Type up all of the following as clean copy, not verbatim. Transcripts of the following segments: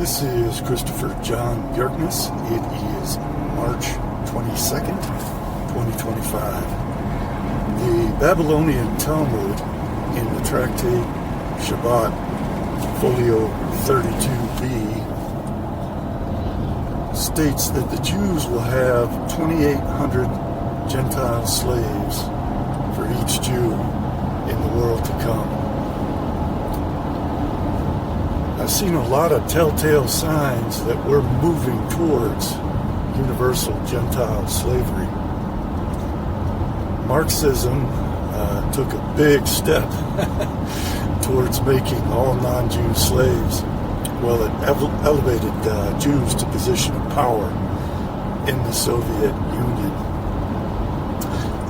This is Christopher John Bjerknes. It is March 22nd, 2025. The Babylonian Talmud in the tractate Shabbat, folio 32b, states that the Jews will have 2,800 Gentile slaves for each Jew in the world to come. I've seen a lot of telltale signs that we're moving towards universal Gentile slavery. Marxism took a big step towards making all non-Jews slaves. Well, it elevated Jews to position of power in the Soviet Union.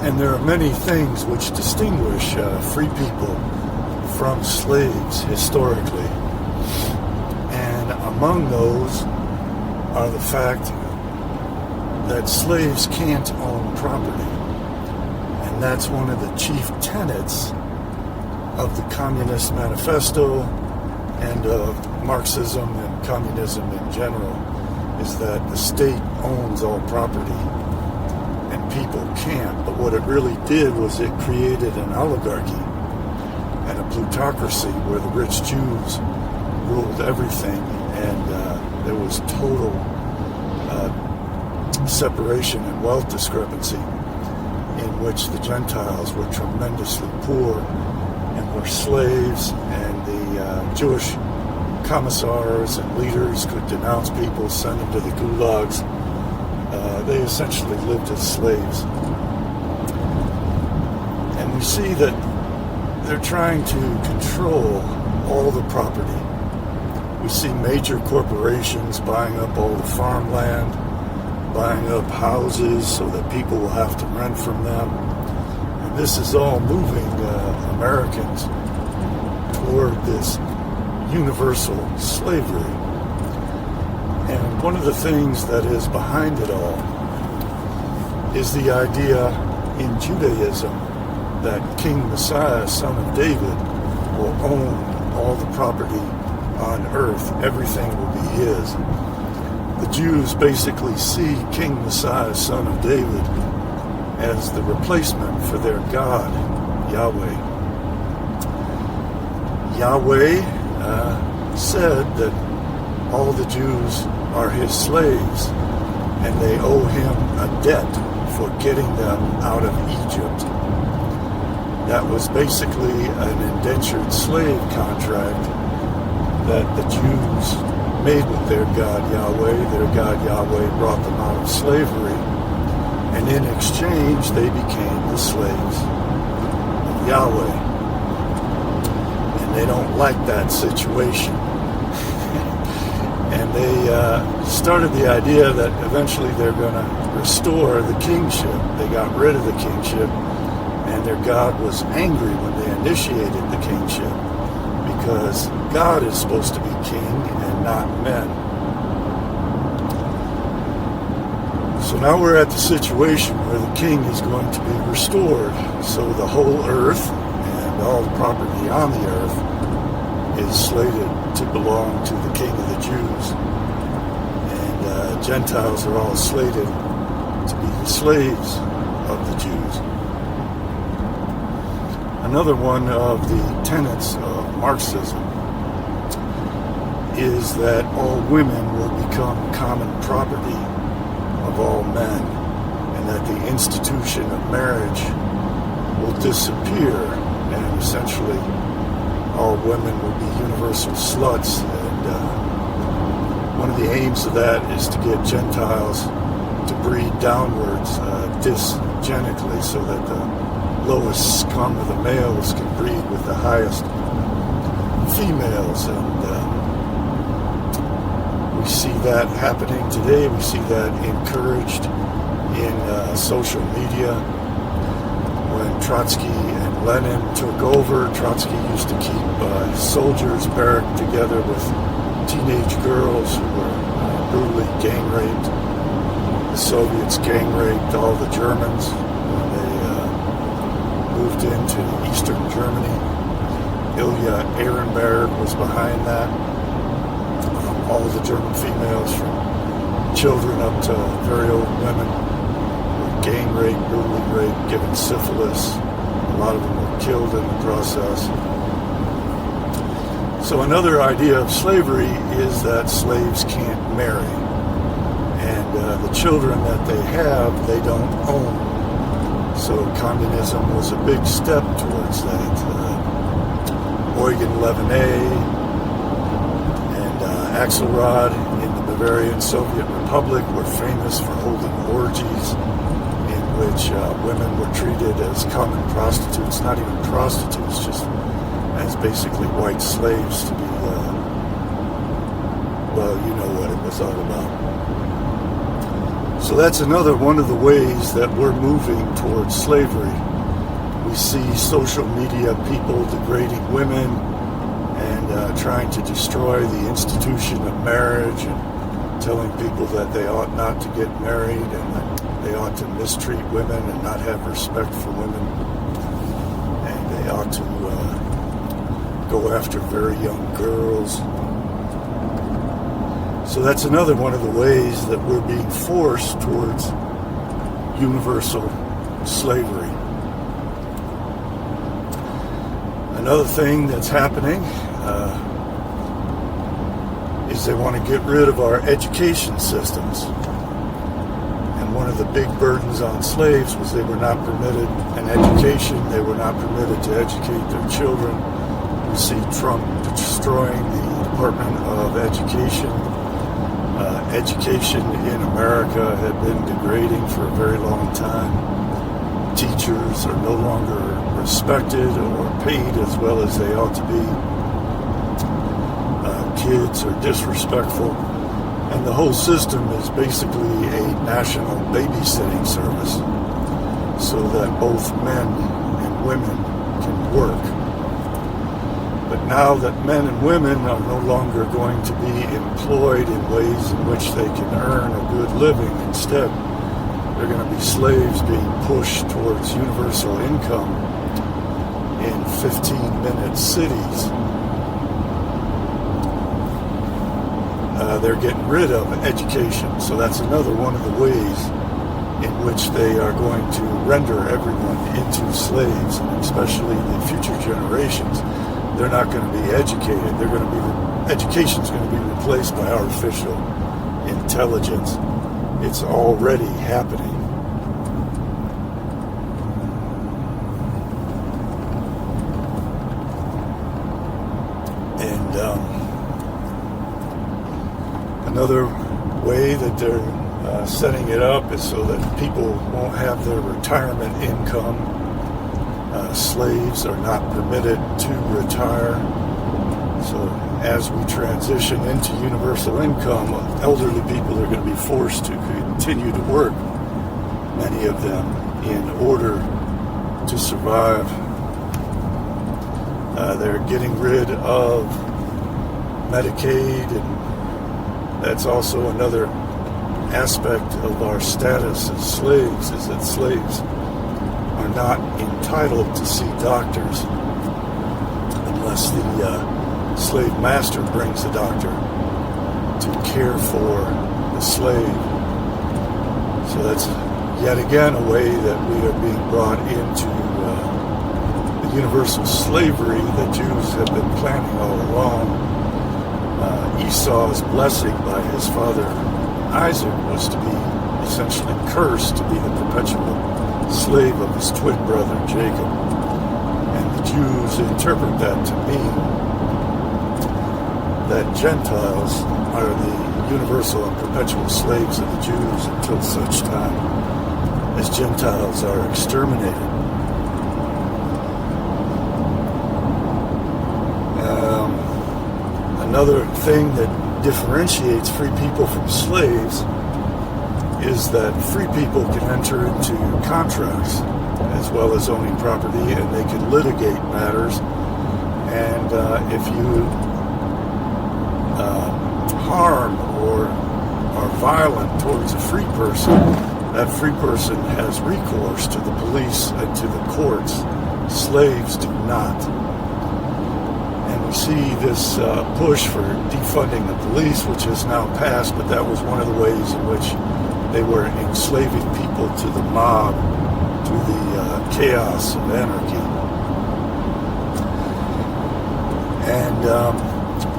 And there are many things which distinguish free people from slaves historically. And among those are the fact that slaves can't own property. And that's one of the chief tenets of the Communist Manifesto and of Marxism and communism in general, is that the state owns all property and people can't. But what it really did was it created an oligarchy and a plutocracy where the rich Jews ruled everything, and there was total separation and wealth discrepancy, in which the Gentiles were tremendously poor and were slaves, and the Jewish commissars and leaders could denounce people, send them to the gulags. They essentially lived as slaves. And we see that they're trying to control all the property. We see major corporations buying up all the farmland, buying up houses so that people will have to rent from them. And this is all moving Americans toward this universal slavery. And one of the things that is behind it all is the idea in Judaism that King Messiah, son of David, will own all the property on earth. Everything will be his. The Jews basically see King Messiah, son of David, as the replacement for their God, Yahweh. Yahweh said that all the Jews are his slaves, and they owe him a debt for getting them out of Egypt. That was basically an indentured slave contract that the Jews made with their God Yahweh. Their God Yahweh brought them out of slavery, and in exchange they became the slaves of Yahweh. And they don't like that situation. And they started the idea that eventually they're going to restore the kingship. They got rid of the kingship, and their God was angry when they initiated the kingship, because God is supposed to be king and not men. So now we're at the situation where the king is going to be restored. So the whole earth and all the property on the earth is slated to belong to the king of the Jews. And Gentiles are all slated to be the slaves of the Jews. Another one of the tenets of Marxism is that all women will become common property of all men, and that the institution of marriage will disappear, and essentially all women will be universal sluts. And one of the aims of that is to get Gentiles to breed downwards dysgenically, so that the lowest scum of the males can breed with the highest females. And we see that happening today. We see that encouraged in social media. When Trotsky and Lenin took over, Trotsky used to keep soldiers barracked together with teenage girls who were brutally gang raped. The Soviets gang raped all the Germans when they moved into eastern Germany. Ilya Ehrenberg was behind that. all the German females, from children up to very old women, were gang raped, brutally raped, given syphilis. A lot of them were killed in the process. So another idea of slavery is that slaves can't marry. And the children that they have, they don't own. So communism was a big step towards that. Eugen Leviné and Axelrod in the Bavarian Soviet Republic were famous for holding orgies in which women were treated as common prostitutes, not even prostitutes, just as basically white slaves to be, well, you know what it was all about. So that's another one of the ways that we're moving towards slavery. We see social media people degrading women and trying to destroy the institution of marriage and telling people that they ought not to get married and that they ought to mistreat women and not have respect for women, and they ought to go after very young girls. So that's another one of the ways that we're being forced towards universal slavery. Another thing that's happening is they want to get rid of our education systems. And one of the big burdens on slaves was they were not permitted an education. They were not permitted to educate their children. We see Trump destroying the Department of Education. Education in America had been degrading for a very long time. Teachers are no longer respected or paid as well as they ought to be. Kids are disrespectful. And the whole system is basically a national babysitting service so that both men and women can work. But now that men and women are no longer going to be employed in ways in which they can earn a good living, instead they're going to be slaves being pushed towards universal income in 15-minute cities. They're getting rid of education, so that's another one of the ways in which they are going to render everyone into slaves, and especially the future generations. They're not going to be educated. They're going to be education's going to be replaced by artificial intelligence. It's already happening. Another way that they're setting it up is so that people won't have their retirement income. Slaves are not permitted to retire. So as we transition into universal income, elderly people are going to be forced to continue to work, many of them, in order to survive. They're getting rid of Medicaid, and that's also another aspect of our status as slaves, is that slaves are not entitled to see doctors unless the slave master brings a doctor to care for the slave. So that's yet again a way that we are being brought into the universal slavery that Jews have been planning all along. Esau's blessing by his father Isaac was to be essentially cursed to be the perpetual slave of his twin brother Jacob. And the Jews interpret that to mean that Gentiles are the universal and perpetual slaves of the Jews until such time as Gentiles are exterminated. Another thing that differentiates free people from slaves is that free people can enter into contracts as well as owning property, and they can litigate matters. And if you harm or are violent towards a free person, that free person has recourse to the police and to the courts. Slaves do not. And we see this push for defunding the police, which has now passed, but that was one of the ways in which they were enslaving people to the mob, to the chaos of anarchy. And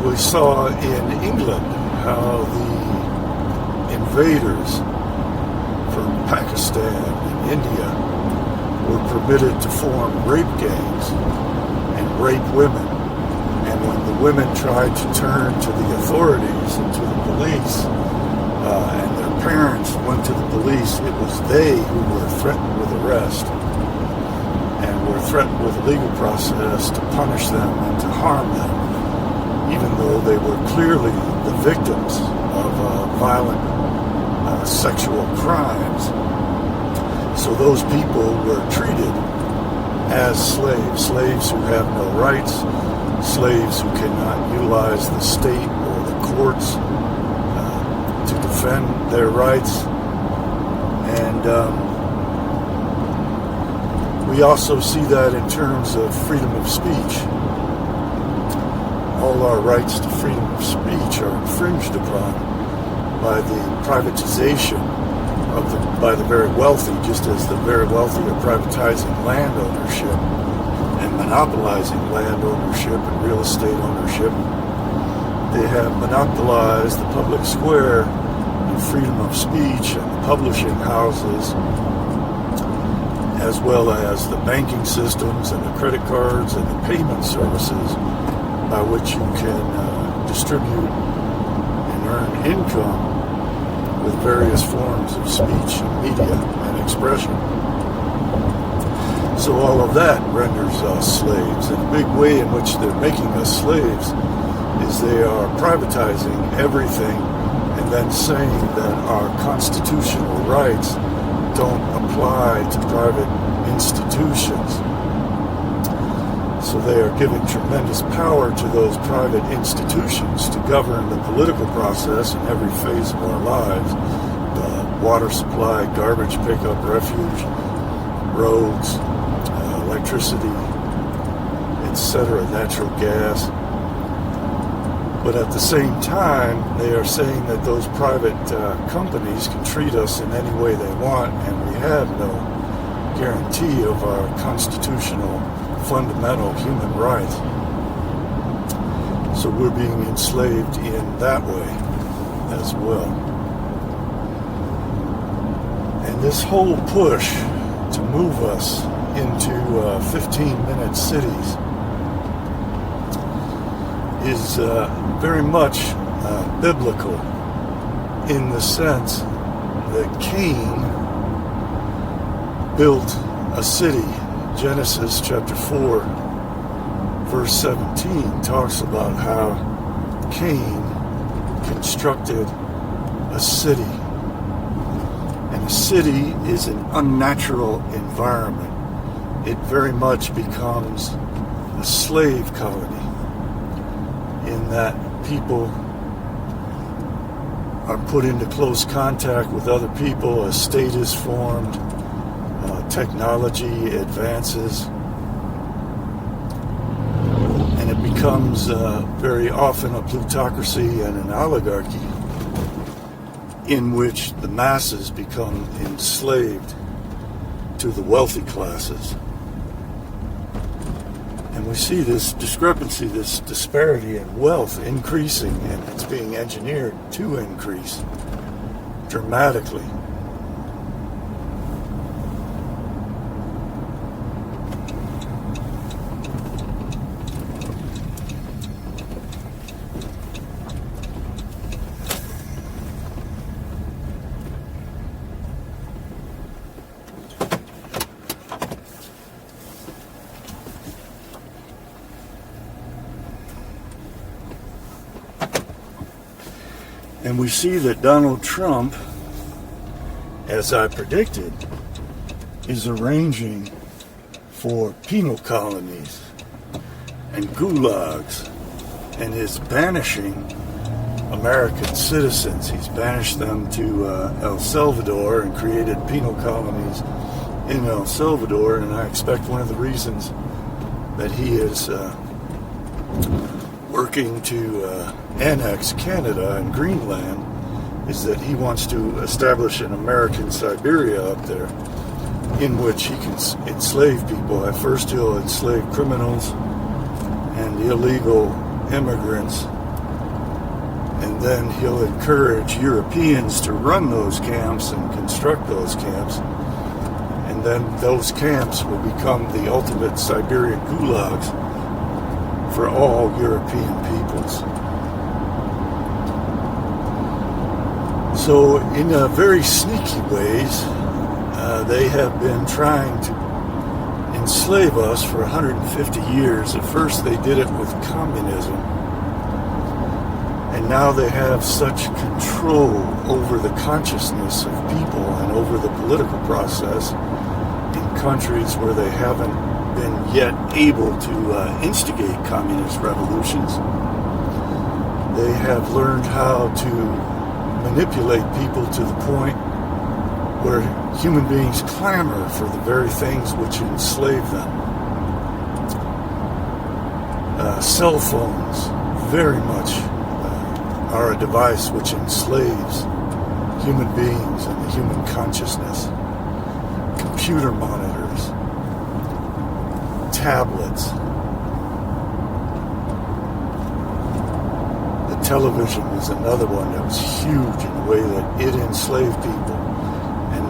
we saw in England how the invaders from Pakistan and India were permitted to form rape gangs and rape women. And when the women tried to turn to the authorities and to the police, and their parents went to the police, it was they who were threatened with arrest and were threatened with a legal process to punish them and to harm them, even though they were clearly the victims of violent sexual crimes. So those people were treated as slaves who have no rights, slaves who cannot utilize the state or the courts to defend their rights. And we also see that in terms of freedom of speech. All our rights to freedom of speech are infringed upon by the privatization by the very wealthy, just as the very wealthy are privatizing land ownership and monopolizing land ownership and real estate ownership. They have monopolized the public square and freedom of speech and the publishing houses, as well as the banking systems and the credit cards and the payment services by which you can distribute and earn income with various forms of speech and media and expression. So all of that renders us slaves. And a big way in which they're making us slaves is they are privatizing everything and then saying that our constitutional rights don't apply to private institutions. So they are giving tremendous power to those private institutions to govern the political process in every phase of our lives. The water supply, garbage pickup, refuge, roads, electricity, etc., natural gas. But at the same time, they are saying that those private companies can treat us in any way they want, and we have no guarantee of our constitutional fundamental human rights. So we're being enslaved in that way as well. And this whole push to move us into 15-minute cities is very much biblical in the sense that Cain built a city. Genesis chapter 4, verse 17 talks about how Cain constructed a city. And a city is an unnatural environment. It very much becomes a slave colony in that people are put into close contact with other people, a state is formed, technology advances, and it becomes very often a plutocracy and an oligarchy in which the masses become enslaved to the wealthy classes. And we see this discrepancy, this disparity in wealth increasing, and it's being engineered to increase dramatically. And we see that Donald Trump, as I predicted, is arranging for penal colonies and gulags, and is banishing American citizens. He's banished them to El Salvador and created penal colonies in El Salvador, and I expect one of the reasons that he is working to annex Canada and Greenland is that he wants to establish an American Siberia up there in which he can enslave people. At first he'll enslave criminals and illegal immigrants, and then he'll encourage Europeans to run those camps and construct those camps, and then those camps will become the ultimate Siberian gulags for all European peoples. So in very sneaky ways, they have been trying to enslave us for 150 years. At first they did it with communism, and now they have such control over the consciousness of people and over the political process in countries where they haven't been yet able to instigate communist revolutions. They have learned how to manipulate people to the point where human beings clamor for the very things which enslave them. Cell phones very much are a device which enslaves human beings and the human consciousness. Computer monitors, tablets, the television is another one that was huge in the way that it enslaved people, and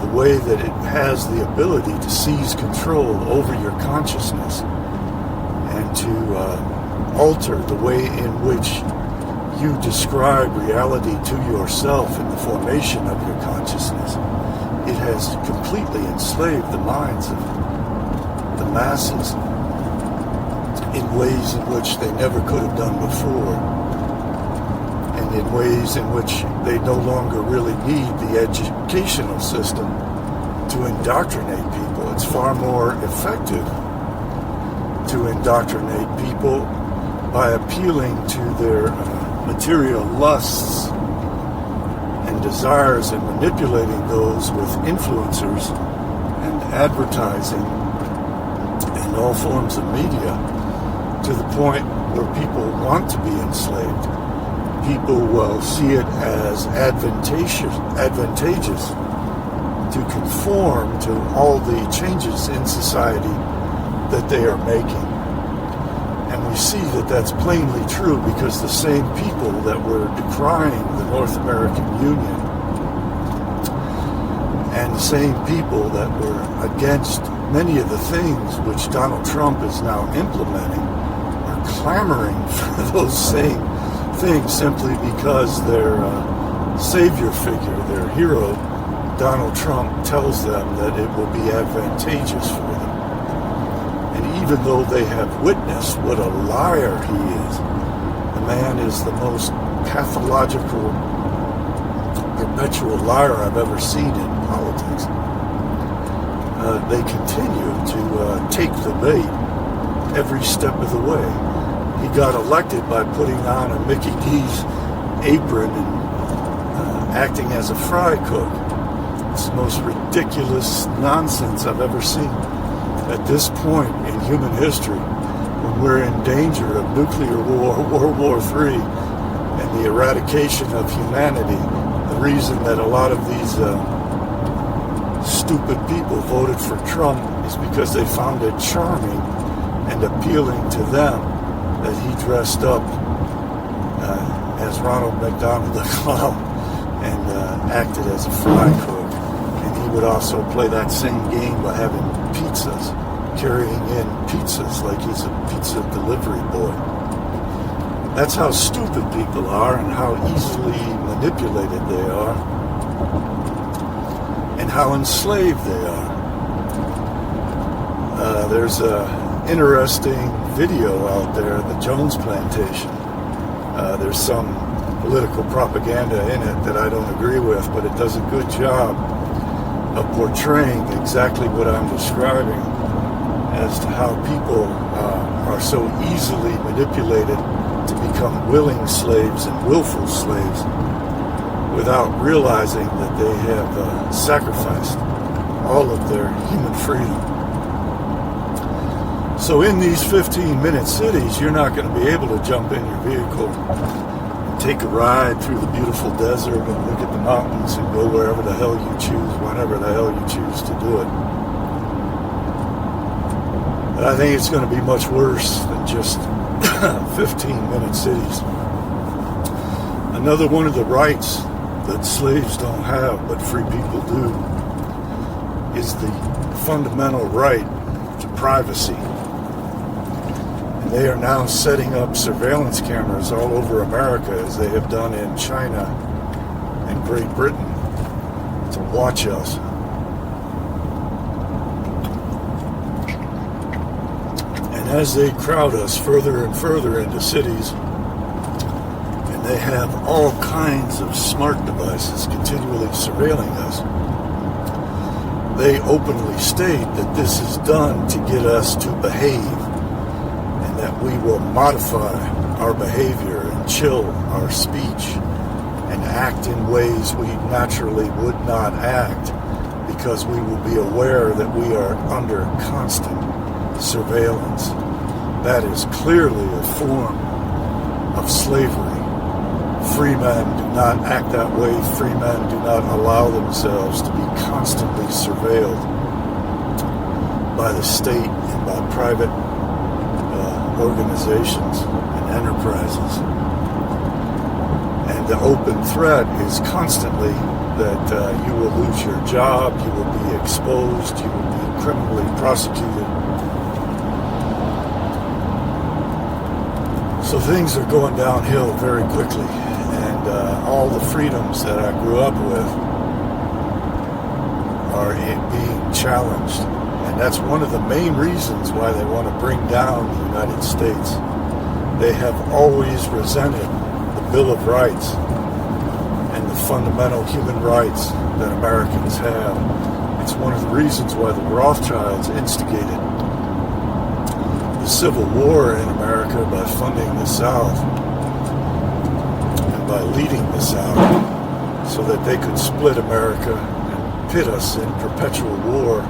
the way that it has the ability to seize control over your consciousness and to alter the way in which you describe reality to yourself in the formation of your consciousness. It has completely enslaved the minds of the masses in ways in which they never could have done before, and in ways in which they no longer really need the educational system to indoctrinate people. It's far more effective to indoctrinate people by appealing to their material lusts and desires and manipulating those with influencers and advertising and all forms of media to the point where people want to be enslaved. People will see it as advantageous to conform to all the changes in society that they are making. And we see that that's plainly true because the same people that were decrying the North American Union and the same people that were against many of the things which Donald Trump is now implementing are clamoring for those same things simply because their savior figure, their hero, Donald Trump, tells them that it will be advantageous for them. And even though they have witnessed what a liar he is, the man is the most pathological, perpetual liar I've ever seen in politics. They continue to take the bait every step of the way. He got elected by putting on a Mickey D's apron and acting as a fry cook. It's the most ridiculous nonsense I've ever seen. At this point in human history, when we're in danger of nuclear war, World War III, and the eradication of humanity, the reason that a lot of these stupid people voted for Trump is because they found it charming and appealing to them that he dressed up as Ronald McDonald the Clown and acted as a fry cook. And he would also play that same game by having pizzas, carrying in pizzas like he's a pizza delivery boy. That's how stupid people are and how easily manipulated they are and how enslaved they are. There's a interesting video out there, the Jones Plantation. There's some political propaganda in it that I don't agree with, but it does a good job of portraying exactly what I'm describing as to how people are so easily manipulated to become willing slaves and willful slaves without realizing that they have sacrificed all of their human freedom. So in these 15-minute cities, you're not going to be able to jump in your vehicle, take a ride through the beautiful desert and look at the mountains and go wherever the hell you choose, whenever the hell you choose to do it. But I think it's going to be much worse than just 15-minute cities. Another one of the rights that slaves don't have, but free people do, is the fundamental right to privacy. And they are now setting up surveillance cameras all over America, as they have done in China and Great Britain, to watch us. And as they crowd us further and further into cities, and they have all kinds of smart devices continually surveilling us, they openly state that this is done to get us to behave, and that we will modify our behavior and chill our speech and act in ways we naturally would not act, because we will be aware that we are under constant surveillance. That is clearly a form of slavery. Free men do not act that way. Free men do not allow themselves to be constantly surveilled by the state and by private organizations and enterprises. And the open threat is constantly that you will lose your job, you will be exposed, you will be criminally prosecuted. So things are going downhill very quickly. And all the freedoms that I grew up with are being challenged. And that's one of the main reasons why they want to bring down the United States. They have always resented the Bill of Rights and the fundamental human rights that Americans have. It's one of the reasons why the Rothschilds instigated the Civil War in America by funding the South, by leading the South, so that they could split America and pit us in perpetual war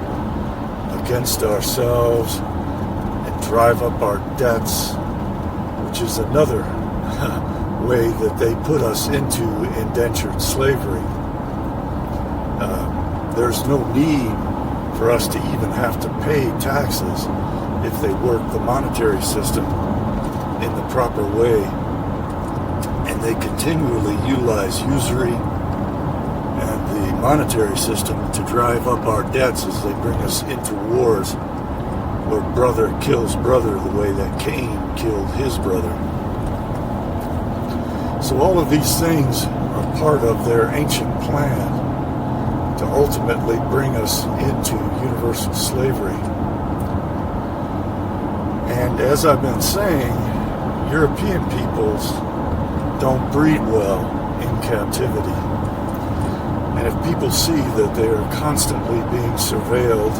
against ourselves and drive up our debts, which is another way that they put us into indentured slavery. There's no need for us to even have to pay taxes if they work the monetary system in the proper way. And they continually utilize usury and the monetary system to drive up our debts as they bring us into wars where brother kills brother the way that Cain killed his brother. So all of these things are part of their ancient plan to ultimately bring us into universal slavery. And as I've been saying, European peoples don't breed well in captivity. And if people see that they are constantly being surveilled,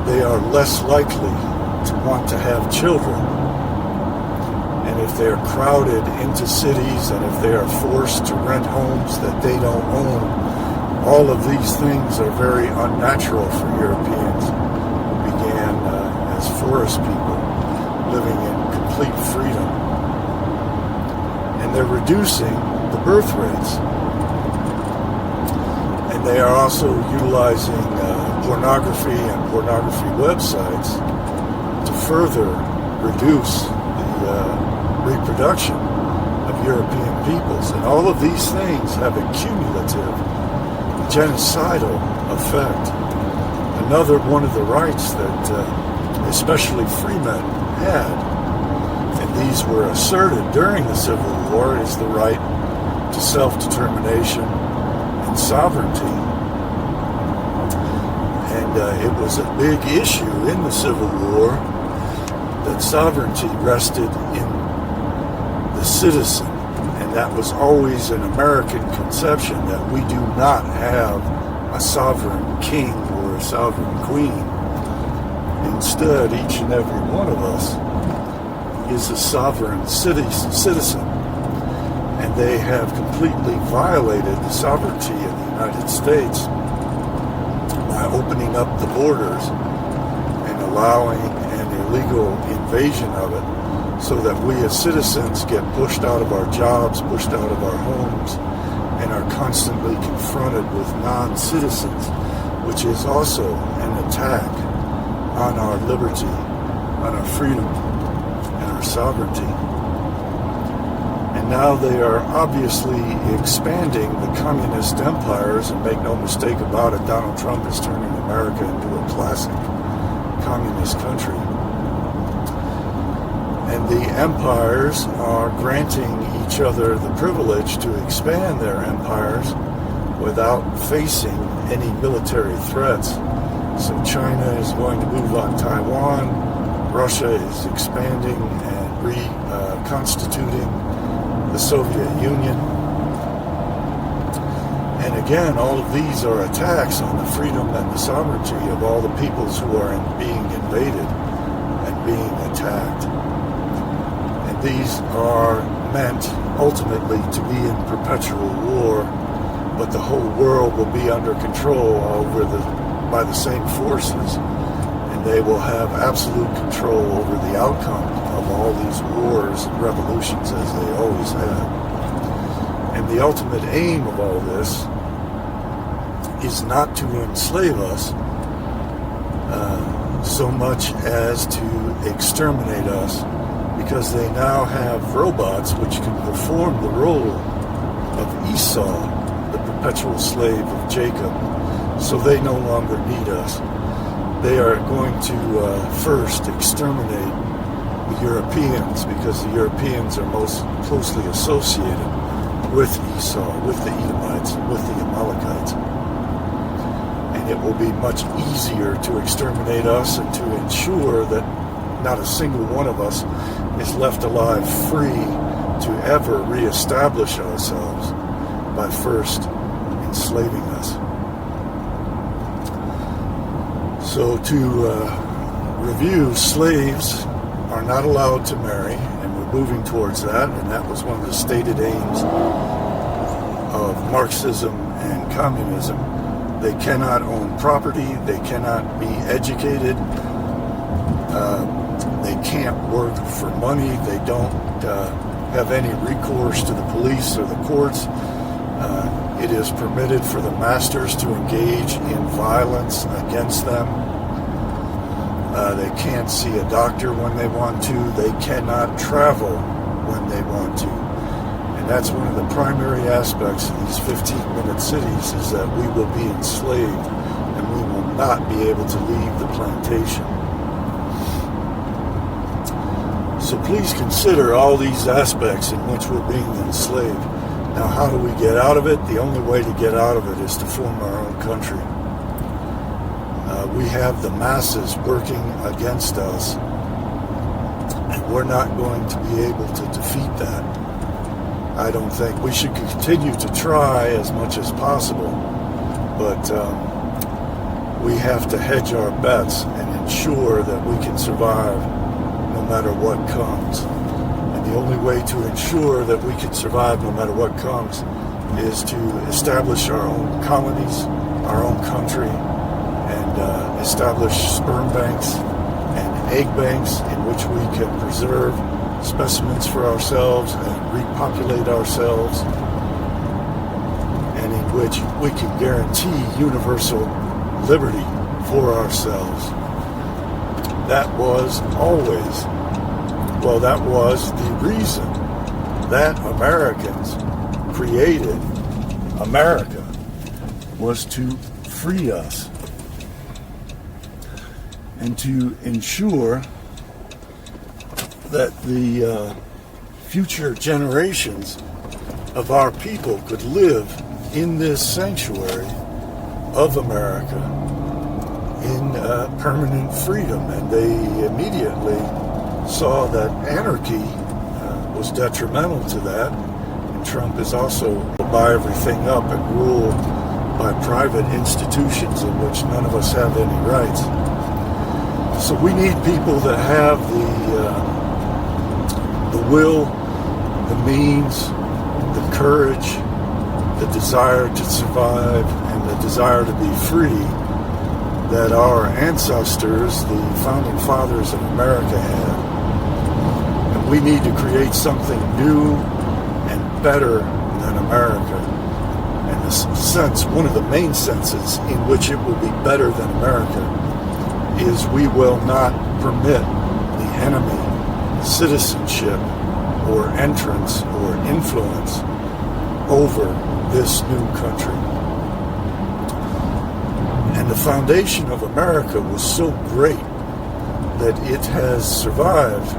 they are less likely to want to have children. And if they are crowded into cities, and if they are forced to rent homes that they don't own, all of these things are very unnatural for Europeans who began as forest people living in complete freedom. And they're reducing the birth rates. And they are also utilizing pornography and pornography websites to further reduce the reproduction of European peoples. And all of these things have a cumulative genocidal effect. Another one of the rights that especially free men had, and these were asserted during the Civil War, is the right to self-determination and sovereignty. And it was a big issue in the Civil War that sovereignty rested in the citizen. And that was always an American conception, that we do not have a sovereign king or a sovereign queen. Instead, each and every one of us is a sovereign citizen. And they have completely violated the sovereignty of the United States by opening up the borders and allowing an illegal invasion of it, so that we as citizens get pushed out of our jobs, pushed out of our homes, and are constantly confronted with non-citizens, which is also an attack on our liberty, on our freedom, and our sovereignty. And now they are obviously expanding the communist empires, and make no mistake about it, Donald Trump is turning America into a classic communist country. And the empires are granting each other the privilege to expand their empires without facing any military threats. So China is going to move on Taiwan, Russia is expanding and reconstituting the Soviet Union. And again, all of these are attacks on the freedom and the sovereignty of all the peoples who are being invaded and being attacked. And these are meant ultimately to be in perpetual war, but the whole world will be under control by the same forces, and they will have absolute control over the outcome of all these wars and revolutions, as they always have. And the ultimate aim of all this is not to enslave us so much as to exterminate us, because they now have robots which can perform the role of Esau, the perpetual slave of Jacob. So they no longer need us. They are going to first exterminate the Europeans, because the Europeans are most closely associated with Esau, with the Edomites, with the Amalekites. And it will be much easier to exterminate us and to ensure that not a single one of us is left alive free to ever reestablish ourselves by first enslaving us. So to review, slaves are not allowed to marry, and we're moving towards that, and that was one of the stated aims of Marxism and communism. They cannot own property, they cannot be educated, they can't work for money, they don't have any recourse to the police or the courts. It is permitted for the masters to engage in violence against them. They can't see a doctor when they want to. They cannot travel when they want to. And that's one of the primary aspects of these 15-minute cities, is that we will be enslaved and we will not be able to leave the plantation. So please consider all these aspects in which we're being enslaved. Now, how do we get out of it? The only way to get out of it is to form our own country. We have the masses working against us, and we're not going to be able to defeat that. I don't think. We should continue to try as much as possible, but we have to hedge our bets and ensure that we can survive no matter what comes. And the only way to ensure that we can survive no matter what comes is to establish our own colonies, our own country, and establish sperm banks and egg banks in which we can preserve specimens for ourselves and repopulate ourselves, and in which we can guarantee universal liberty for ourselves. That was the reason that Americans created America, was to free us and to ensure that the future generations of our people could live in this sanctuary of America in permanent freedom. And they immediately saw that anarchy was detrimental to that. And Trump is also to buy everything up and rule by private institutions in which none of us have any rights. So we need people that have the will, the means, the courage, the desire to survive, and the desire to be free, that our ancestors, the founding fathers of America, had. And we need to create something new and better than America. And the sense, one of the main senses in which it will be better than America, is we will not permit the enemy citizenship or entrance or influence over this new country. And the foundation of America was so great that it has survived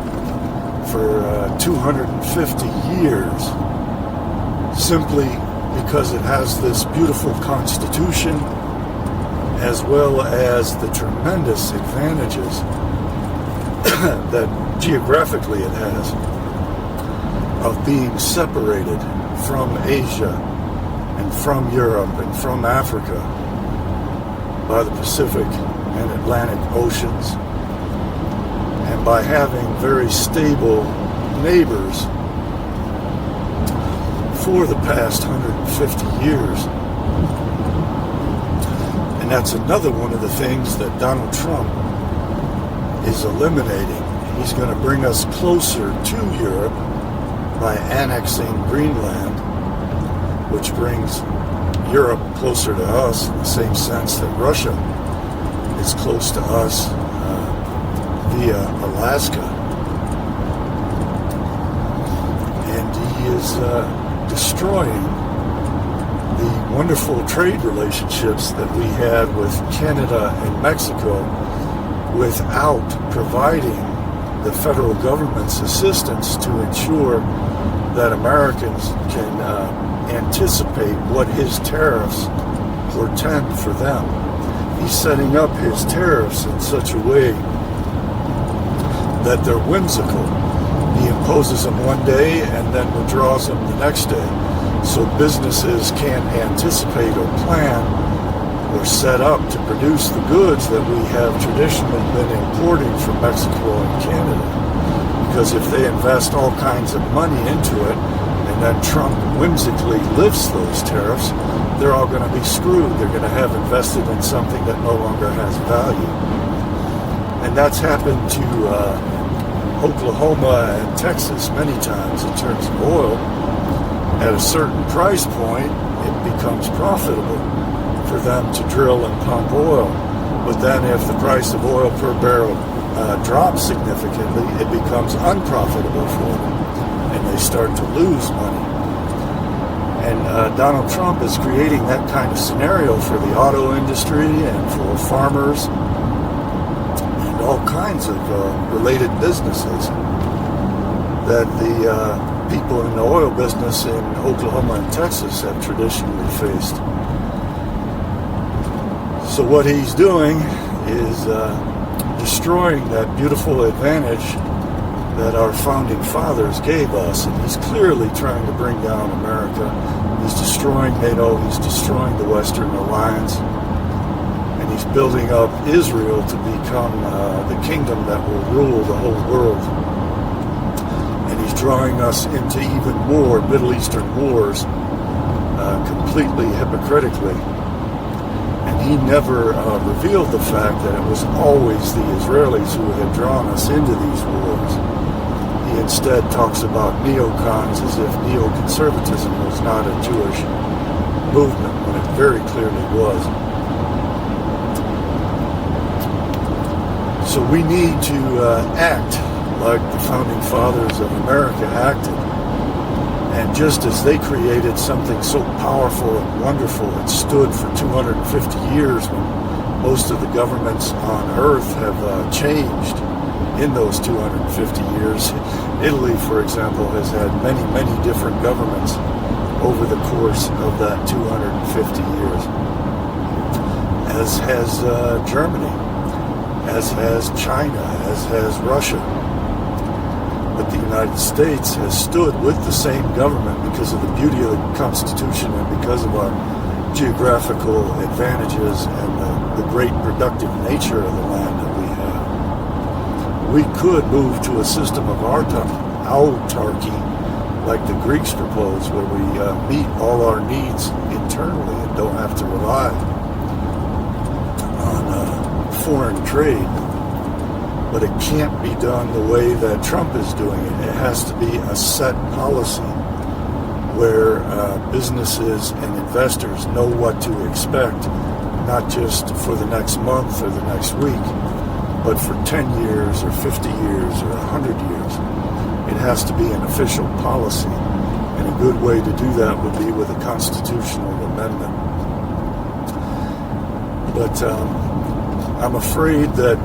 for 250 years simply because it has this beautiful constitution, as well as the tremendous advantages that geographically it has of being separated from Asia and from Europe and from Africa by the Pacific and Atlantic Oceans, and by having very stable neighbors for the past 150 years. And that's another one of the things that Donald Trump is eliminating. He's going to bring us closer to Europe by annexing Greenland, which brings Europe closer to us in the same sense that Russia is close to us via Alaska. And he is destroying the wonderful trade relationships that we had with Canada and Mexico without providing the federal government's assistance to ensure that Americans can anticipate what his tariffs portend for them. He's setting up his tariffs in such a way that they're whimsical. He imposes them one day and then withdraws them the next day. So businesses can't anticipate or plan or set up to produce the goods that we have traditionally been importing from Mexico and Canada. Because if they invest all kinds of money into it, and then Trump whimsically lifts those tariffs, they're all going to be screwed. They're going to have invested in something that no longer has value. And that's happened to Oklahoma and Texas many times in terms of oil. At a certain price point, it becomes profitable for them to drill and pump oil. But then if the price of oil per barrel drops significantly, it becomes unprofitable for them, and they start to lose money. And Donald Trump is creating that kind of scenario for the auto industry and for farmers and all kinds of related businesses that the people in the oil business in Oklahoma and Texas have traditionally faced. So what he's doing is destroying that beautiful advantage that our founding fathers gave us, and he's clearly trying to bring down America. He's destroying NATO, he's destroying the Western Alliance, and he's building up Israel to become the kingdom that will rule the whole world. And he's drawing us into even more Middle Eastern wars, completely hypocritically. And he never revealed the fact that it was always the Israelis who had drawn us into these wars. He instead talks about neocons as if neoconservatism was not a Jewish movement, when it very clearly was. So we need to act like the founding fathers of America acted. And just as they created something so powerful and wonderful that stood for 250 years when most of the governments on earth have changed in those 250 years. Italy, for example, has had many, many different governments over the course of that 250 years. As has Germany, as has China, as has Russia. But the United States has stood with the same government because of the beauty of the Constitution and because of our geographical advantages and the great productive nature of the land that we have. We could move to a system of autarky, like the Greeks proposed, where we meet all our needs internally and don't have to rely on foreign trade, but it can't be done the way that Trump is doing it. It has to be a set policy where businesses and investors know what to expect, not just for the next month or the next week, but for 10 years or 50 years or 100 years. It has to be an official policy, and a good way to do that would be with a constitutional amendment. But I'm afraid that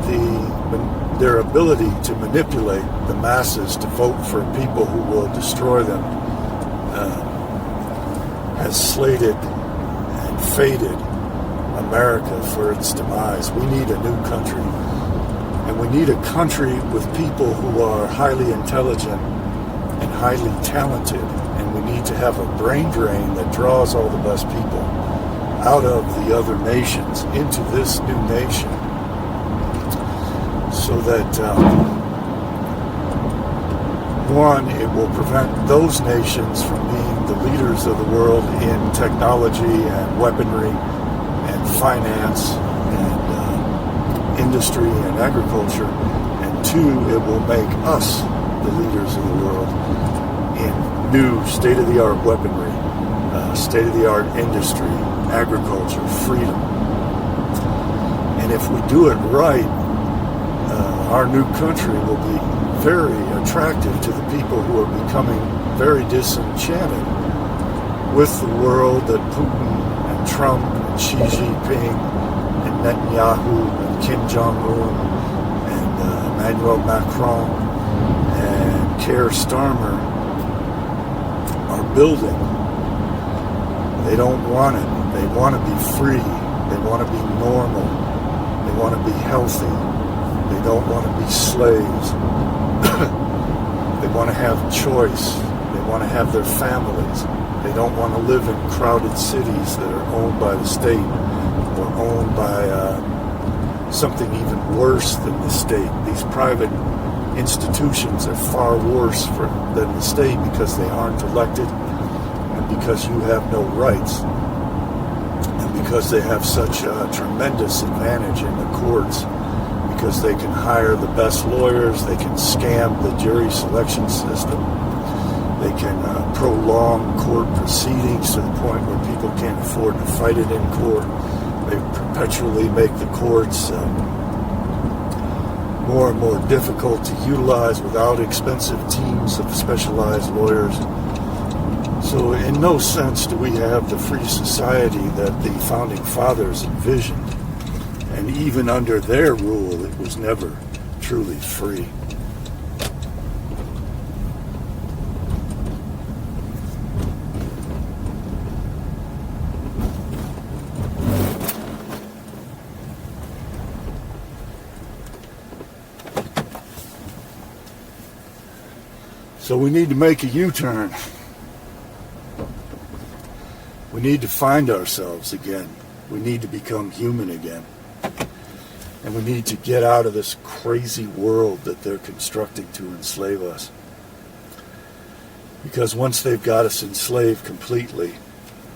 their ability to manipulate the masses to vote for people who will destroy them has slated and fated America for its demise. We need a new country. And we need a country with people who are highly intelligent and highly talented. And we need to have a brain drain that draws all the best people out of the other nations into this new nation, so that one, it will prevent those nations from being the leaders of the world in technology and weaponry and finance and industry and agriculture, and two, it will make us the leaders of the world in new state-of-the-art weaponry, state-of-the-art industry, agriculture, freedom. And if we do it right, our new country will be very attractive to the people who are becoming very disenchanted with the world that Putin and Trump and Xi Jinping and Netanyahu and Kim Jong-un and Emmanuel Macron and Keir Starmer are building. They don't want it. They want to be free. They want to be normal. They want to be healthy. They don't want to be slaves. They want to have choice. They want to have their families. They don't want to live in crowded cities that are owned by the state or owned by something even worse than the state. These private institutions are far worse than the state because they aren't elected and because you have no rights and because they have such a tremendous advantage in the courts, because they can hire the best lawyers, they can scam the jury selection system, they can prolong court proceedings to the point where people can't afford to fight it in court. They perpetually make the courts more and more difficult to utilize without expensive teams of specialized lawyers. So in no sense do we have the free society that the Founding Fathers envisioned. And even under their rule, it was never truly free. So we need to make a U-turn. We need to find ourselves again. We need to become human again. And we need to get out of this crazy world that they're constructing to enslave us. Because once they've got us enslaved completely,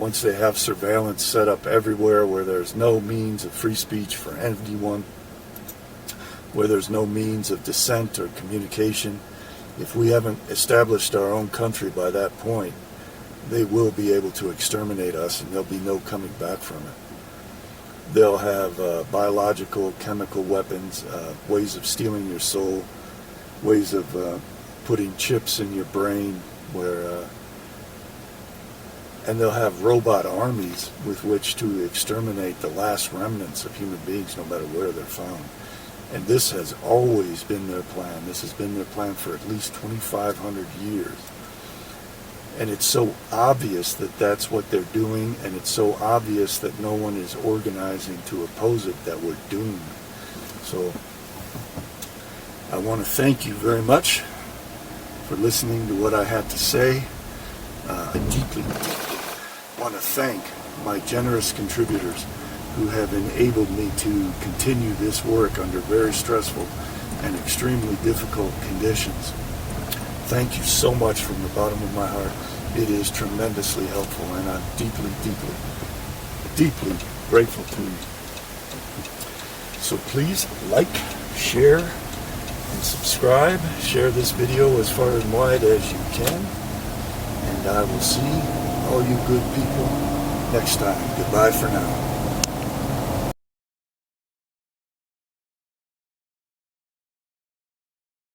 once they have surveillance set up everywhere where there's no means of free speech for anyone, where there's no means of dissent or communication, if we haven't established our own country by that point, they will be able to exterminate us and there'll be no coming back from it. They'll have biological, chemical weapons, ways of stealing your soul, ways of putting chips in your brain, and they'll have robot armies with which to exterminate the last remnants of human beings, no matter where they're found. And this has always been their plan. This has been their plan for at least 2,500 years. And it's so obvious that that's what they're doing, and it's so obvious that no one is organizing to oppose it, that we're doomed. So I want to thank you very much for listening to what I had to say. I deeply want to thank my generous contributors who have enabled me to continue this work under very stressful and extremely difficult conditions. Thank you so much from the bottom of my heart. It is tremendously helpful, and I'm deeply, deeply, deeply grateful to you. So please like, share, and subscribe. Share this video as far and wide as you can. And I will see all you good people next time. Goodbye for now.